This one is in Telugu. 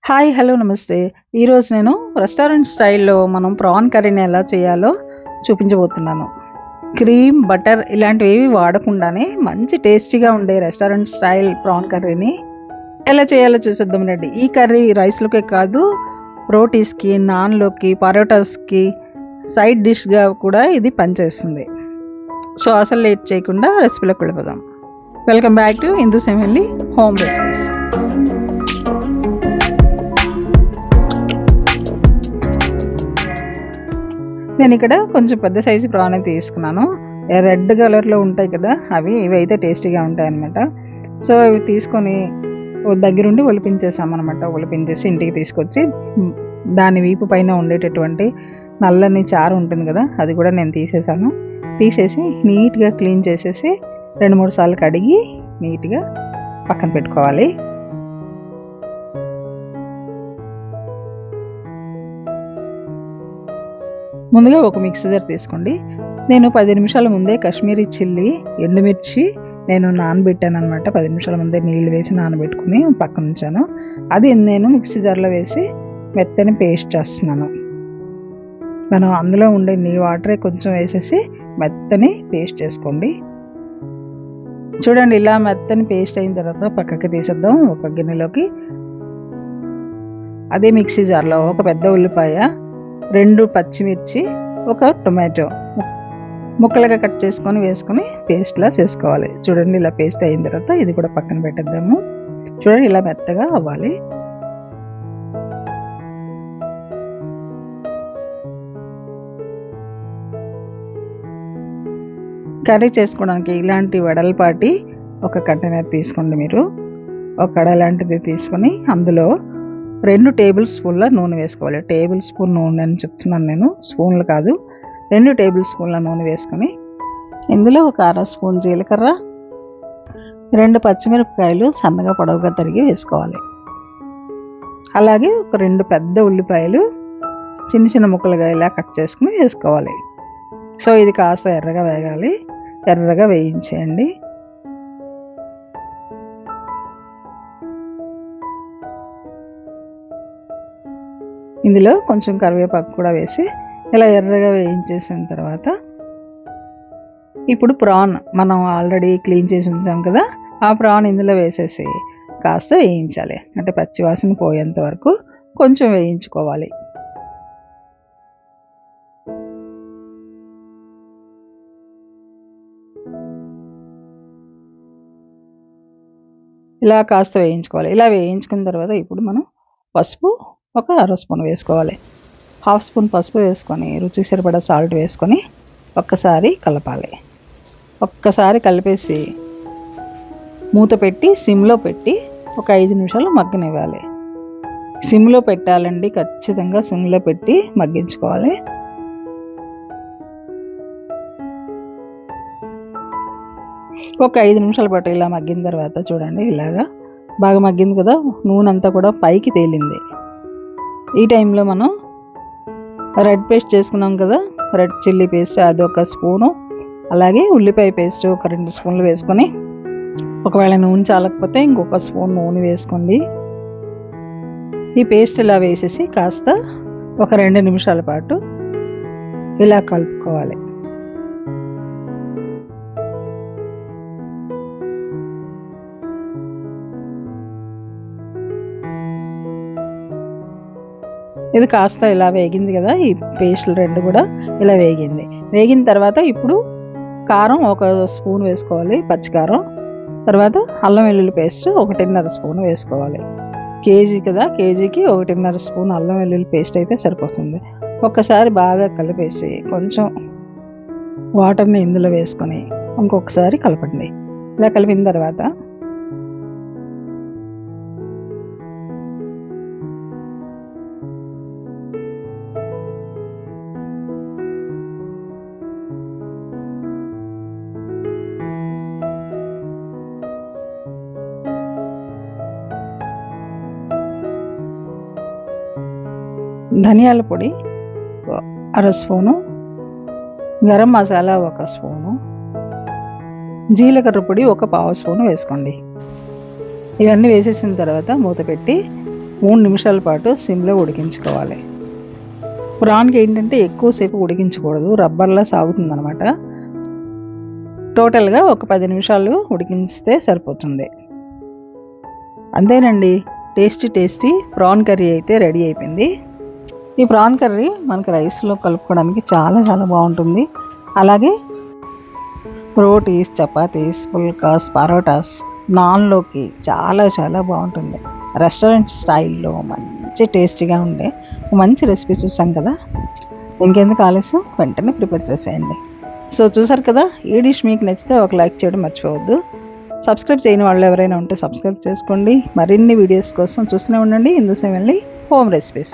హాయ్! హలో! నమస్తే. ఈరోజు నేను రెస్టారెంట్ స్టైల్‌లో మనం ప్రాన్ కర్రీని ఎలా చేయాలో చూపించబోతున్నాను. క్రీమ్, బటర్ ఇలాంటివేవి వాడకుండానే మంచి టేస్టీగా ఉండే రెస్టారెంట్ స్టైల్ ప్రాన్ కర్రీని ఎలా చేయాలో చూసేద్దాం రండి. ఈ కర్రీ రైస్‌లోకే కాదు, రోటీస్‌కి, నాన్‌లోకి, పరోటాస్‌కి సైడ్ డిష్‌గా కూడా ఇది పనిచేస్తుంది. సో, అసలు లేట్ చేయకుండా రెసిపీలోకి వెళ్ళిపోదాం. Welcome back to Hindus family home recipes. నేనిక్కడ కొంచెం పెద్ద సైజు ప్రాన్ అయితే తీసుకున్నాను. రెడ్ కలర్‌లో ఉంటాయి కదా! ఇవైతే టేస్టీగా ఉంటాయన్నమాట. సో, ఇవి తీసుకొని దగ్గరుండి ఒలిపించేసామనమాట. ఒలిపించేసి ఇంటికి తీసుకొచ్చి దాని వీపు పైన ఉండేటటువంటి నల్లని చారు ఉంటుంది కదా! అది కూడా నేను తీసేసాను. తీసేసి నీట్‌గా క్లీన్ చేసేసి 2, 3 సార్లు కడిగి నీట్‌గా పక్కన పెట్టుకోవాలి. ముందుగా ఒక మిక్సీ జార్ తీసుకోండి. నేను 10 నిమిషాల ముందే కాశ్మీరీ చిల్లీ, ఎండుమిర్చి నేను నానబెట్టాననమాట. 10 నిమిషాల ముందే నీళ్లు వేసి నానబెట్టుకుని పక్కన ఉంచాను. అది నేను మిక్సీ జార్‌లో వేసి మెత్తని పేస్ట్ చేస్తున్నాను. మనం అందులో ఉండే వాటరే కొంచెం వేసేసి మెత్తని పేస్ట్ చేసుకోండి. చూడండి, ఇలా మెత్తని పేస్ట్ అయిన తర్వాత పక్కకి తీసేద్దాం ఒక గిన్నెలోకి. అదే మిక్సీ జార్‌లో ఒక పెద్ద ఉల్లిపాయ, 2 పచ్చిమిర్చి, ఒక టొమాటో ముక్కలుగా కట్ చేసుకొని వేసుకొని పేస్ట్‌లా చేసుకోవాలి. చూడండి, ఇలా పేస్ట్ అయిన తర్వాత ఇది కూడా పక్కన పెట్టేద్దాము. చూడండి, ఇలా మెత్తగా అవ్వాలి. కర్రీ చేసుకోవడానికి ఇలాంటి వెడల్పాటి ఒక కంటైనర్ తీసుకోండి మీరు. ఒక కడాయి లాంటిది తీసుకొని అందులో 2 టేబుల్ స్పూన్ల నూనె వేసుకోవాలి. టేబుల్ స్పూన్ నూనె అని చెప్తున్నాను నేను, స్పూన్లు కాదు. 2 టేబుల్ స్పూన్ల నూనె వేసుకొని ఇందులో ఒక అర స్పూన్ జీలకర్ర, 2 పచ్చిమిరపకాయలు సన్నగా పొడవుగా తరిగి వేసుకోవాలి. అలాగే ఒక 2 పెద్ద ఉల్లిపాయలు చిన్న చిన్న ముక్కలుగా ఇలా కట్ చేసుకుని వేసుకోవాలి. సో, ఇది కాస్త ఎర్రగా వేగాలి. ఎర్రగా వేయించేయండి. ఇందులో కొంచెం కరివేపాకు కూడా వేసి ఇలా ఎర్రగా వేయించేసిన తర్వాత ఇప్పుడు ప్రాన్ మనం ఆల్రెడీ క్లీన్ చేసి ఉంచాం కదా! ఆ ప్రాన్ ఇందులో వేసేసి కాస్త వేయించాలి. అంటే పచ్చివాసన పోయేంత వరకు కొంచెం వేయించుకోవాలి. ఇలా కాస్త వేయించుకోవాలి. ఇలా వేయించుకున్న తర్వాత ఇప్పుడు మనం పసుపు ఒక అర స్పూన్ వేసుకోవాలి. హాఫ్ స్పూన్ పసుపు వేసుకొని రుచికి సరిపడా సాల్ట్ వేసుకొని ఒక్కసారి కలపాలి. ఒక్కసారి కలిపేసి మూత పెట్టి సిమ్లో పెట్టి ఒక 5 నిమిషాలు మగ్గనివ్వాలి. సిమ్లో పెట్టాలండి, ఖచ్చితంగా సిమ్లో పెట్టి మగ్గించుకోవాలి. ఒక 5 నిమిషాల పాటు ఇలా మగ్గిన తర్వాత చూడండి, ఇలాగా బాగా మగ్గింది కదా! నూనె అంతా కూడా పైకి తేలింది. ఈ టైంలో మనం రెడ్ పేస్ట్ చేసుకున్నాం కదా, రెడ్ చిల్లీ పేస్ట్ అదొక స్పూను, అలాగే ఉల్లిపాయ పేస్ట్ ఒక 2 స్పూన్లు వేసుకొని, ఒకవేళ నూనె చాలకపోతే ఇంకొక స్పూన్ నూనె వేసుకోండి. ఈ పేస్ట్ ఇలా వేసేసి కాస్త ఒక 2 నిమిషాల పాటు ఇలా కలుపుకోవాలి. ఇది కాస్త ఇలా వేగింది కదా, ఈ పేస్టులు 2 కూడా ఇలా వేగింది. వేగిన తర్వాత ఇప్పుడు కారం ఒక స్పూన్ వేసుకోవాలి, పచ్చికారం. తర్వాత అల్లం వెల్లుల్లి పేస్ట్ 1.5 స్పూన్ వేసుకోవాలి. కేజీ కదా, కేజీకి 1.5 స్పూన్ అల్లం వెల్లుల్లి పేస్ట్ అయితే సరిపోతుంది. ఒక్కసారి బాగా కలిపేసి కొంచెం వాటర్ని ఇందులో వేసుకొని ఇంకొకసారి కలపండి. ఇలా కలిపిన తర్వాత ధనియాల పొడి అర స్పూను, గరం మసాలా ఒక స్పూను, జీలకర్ర పొడి ఒక పావు స్పూను వేసుకోండి. ఇవన్నీ వేసేసిన తర్వాత మూత పెట్టి 3 నిమిషాల పాటు సిమ్లో ఉడికించుకోవాలి. ప్రాన్కి ఏంటంటే ఎక్కువసేపు ఉడికించకూడదు, రబ్బర్లా సాగుతుందనమాట. టోటల్గా ఒక 10 నిమిషాలు ఉడికిస్తే సరిపోతుంది. అంతేనండి, టేస్టీ ప్రాన్ కర్రీ అయితే రెడీ అయిపోయింది. ఈ ప్రాన్ కర్రీ మనకి రైస్లో కలుపుకోవడానికి చాలా చాలా బాగుంటుంది. అలాగే రోటీస్, చపాతీస్, పుల్కాస్, పరోటాస్, నాన్లోకి చాలా చాలా బాగుంటుంది. రెస్టారెంట్ స్టైల్లో మంచి టేస్టీగా ఉండే మంచి రెసిపీ చూసాం కదా. ఇంకెందుకు ఆలస్యం, వెంటనే ప్రిపేర్ చేసేయండి. సో చూసారు కదా, ఈ డిష్ మీకు నచ్చితే ఒక లైక్ చేయడం మర్చిపోవద్దు. సబ్స్క్రైబ్ చేయని వాళ్ళు ఎవరైనా ఉంటే సబ్స్క్రైబ్ చేసుకోండి. మరిన్ని వీడియోస్ కోసం చూస్తూనే ఉండండి హిందూస్ హెవెన్లీ హోమ్ రెసిపీస్.